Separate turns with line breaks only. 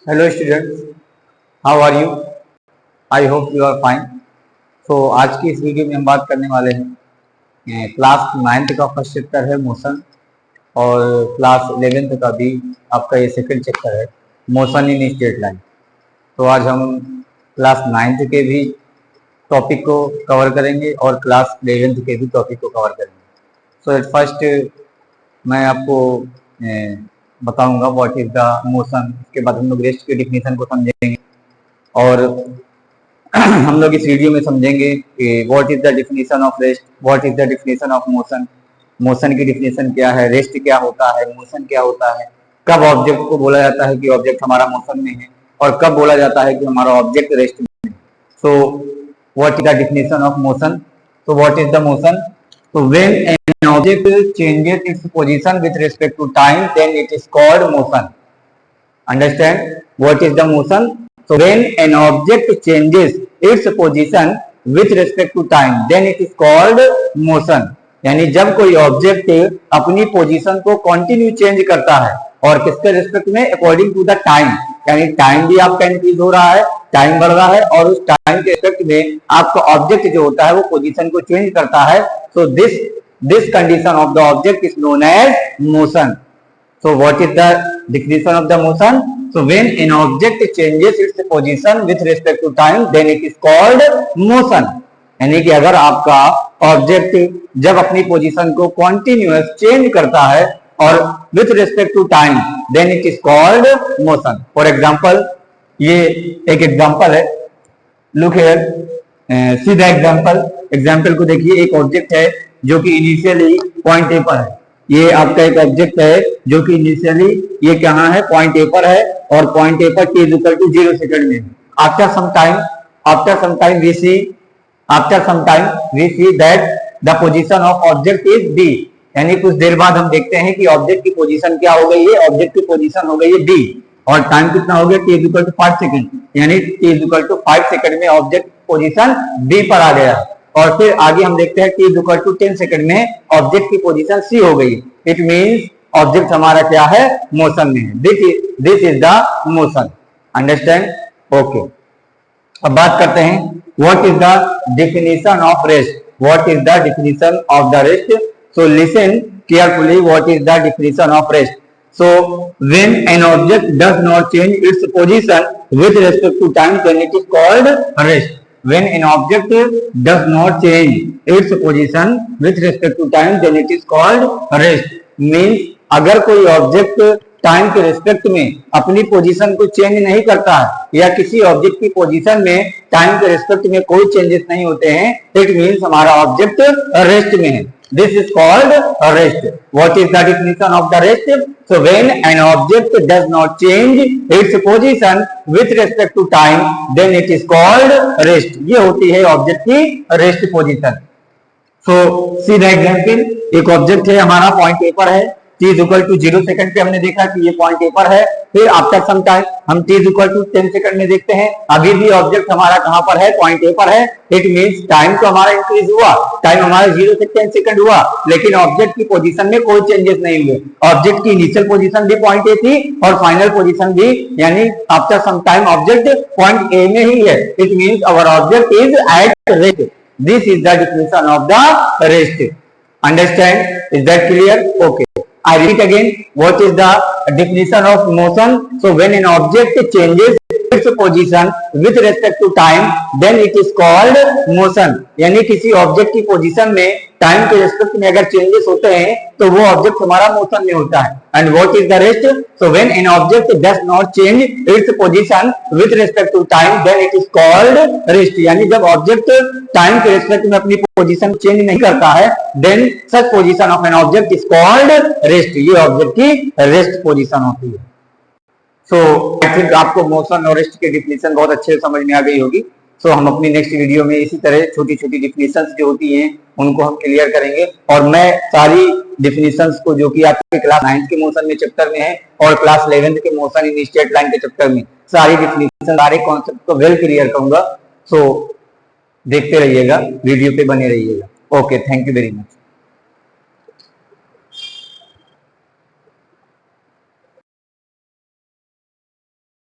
Hello students, how are you? I hope you are fine. तो आज की इस वीडियो में हम बात करने वाले हैं क्लास 9th का फर्स्ट चैप्टर है मोशन, और क्लास 11th का भी आपका ये सेकंड चैप्टर है मोशन इन स्ट्रेट लाइन। तो आज हम क्लास 9th के भी टॉपिक को कवर करेंगे और क्लास 11th के भी टॉपिक को कवर करेंगे। सो एट फर्स्ट मैं आपको बताऊंगा व्हाट इज द मोशन। इसके बाद हम लोग रेस्ट के डिफिनेशन को समझेंगे, और हम लोग इस वीडियो में समझेंगे कि what is the definition of rest, what is the definition of motion, motion की डिफिनेशन क्या है, रेस्ट क्या होता है, मोशन क्या होता है, कब ऑब्जेक्ट को बोला जाता है कि ऑब्जेक्ट हमारा मोशन में है, और कब बोला जाता है कि हमारा ऑब्जेक्ट रेस्ट में है। So what is the definition of motion? तो what is the motion? So when an object changes its position with respect to time, then it is called motion. Understand what is the motion? So when an object changes its position with respect to time, then it is called motion. यानी जब कोई object अपनी position को continue change करता है, और किसके respect में? According to the time. यानी टाइम भी आपका इंक्रीज हो रहा है, टाइम बढ़ रहा है, और उस टाइम के रिस्पेक्ट में आपका ऑब्जेक्ट जो होता है वो पोजीशन को चेंज करता है। So this condition of the object is known as motion. So what is the definition of the motion? So when an object changes its position with respect to time, then it is called motion. यानी कि अगर आपका object जब अपनी position को continuous change करता है और with respect to time, then it is called motion. For example, ये एक एग्जाम्पल है, लुक हियर, सीधा एग्जाम्पल को देखिए। एक ऑब्जेक्ट है जो कि इनिशियली पॉइंट ए पर है। ये आपका एक ऑब्जेक्ट है जो कि इनिशियली ये कहाँ है? पॉइंट ए पर है, और पॉइंट ए पर t = 0 सेकंड में। After some time we see that the position of object is d। यानी कुछ देर बाद हम देखते हैं कि ऑब्जेक्ट की पोजीशन क्या हो गई है? ऑब्जेक्ट की पोजीशन हो गई है d, और टाइम कितना हो गया? t = 5 second. यानी t = 5 सेकंड में ऑब्जेक्ट पोजीशन d पर आ गया। और फिर आगे हम देखते हैं t = 10 सेकंड में ऑब्जेक्ट की पोजीशन c हो गई। इट मींस ऑब्जेक्ट हमारा क्या है? मोशन में है। This is the motion. Understand? Okay, अब बात करते हैं what is the definition of rest. What is the definition of the rest? So listen carefully, what is the definition of rest? So when an object does not change its position with respect to time, then it is called rest. When an object does not change its position with respect to time, then it is called rest. Means अगर कोई object time के respect में अपनी position को change नहीं करता है, या किसी ऑब्जेक्ट की पोजीशन में टाइम के रिस्पेक्ट में कोई चेंजेस नहीं होते हैं, इट मीन्स हमारा ऑब्जेक्ट रेस्ट में है। This is called rest. What is the definition of the rest? So when an object does not change its position with respect to time, then it is called rest. ये होती है object की rest position. So see the example, एक object है हमारा point A पर है, t = 0 second पे हमने देखा कि ये पॉइंट ए पर है। फिर आफ्टर सम टाइम हम t = 10 सेकंड में देखते हैं, अभी भी ऑब्जेक्ट हमारा कहां पर है? पॉइंट ए पर है। इट मींस टाइम तो हमारा इंक्रीज हुआ, टाइम हमारा 0 से 10 सेकंड हुआ, लेकिन ऑब्जेक्ट की पोजीशन में कोई चेंजेस नहीं हुए। ऑब्जेक्ट की इनिशियल पोजीशन भी पॉइंट ए थी, और फाइनल पोजीशन भी, यानी after some time object point A में ही है। It means our object is at rest. This is the definition of the rest. Understand? Is that clear? Okay, I repeat again, what is the definition of motion? So when an object changes its position with respect to time, then it is called motion. यानी किसी object की position में time के respect में अगर changes होते हैं तो वो ऑब्जेक्ट हमारा मोशन में होता है। And what is the rest? So when an object does not change its position with respect to time, then it is called rest. यानी जब ऑब्जेक्ट टाइम के रिस्पेक्ट में अपनी पोजीशन चेंज नहीं करता है, then such position of an object is called rest. ये object की रेस्ट पोजीशन होती है। सो आई थिंक आपको मोशन और रेस्ट की डेफिनेशन बहुत अच्छे से समझ में आ गई होगी। सो हम अपनी नेक्स्ट वीडियो में इसी तरह छोटी छोटी डेफिनेशंस जो होती हैं उनको हम क्लियर करेंगे, और मैं सारी डेफिनेशंस को जो कि आपके क्लास 9th के मोशन में चैप्टर में है और क्लास 11th के मोशन इन स्ट्रेट लाइन के चैप्टर में सारी डेफिनेशन, सारे कॉन्सेप्ट को वेल क्लियर करूंगा। सो देखते रहिएगा, वीडियो पे बने रहिएगा। Okay, thank you very much.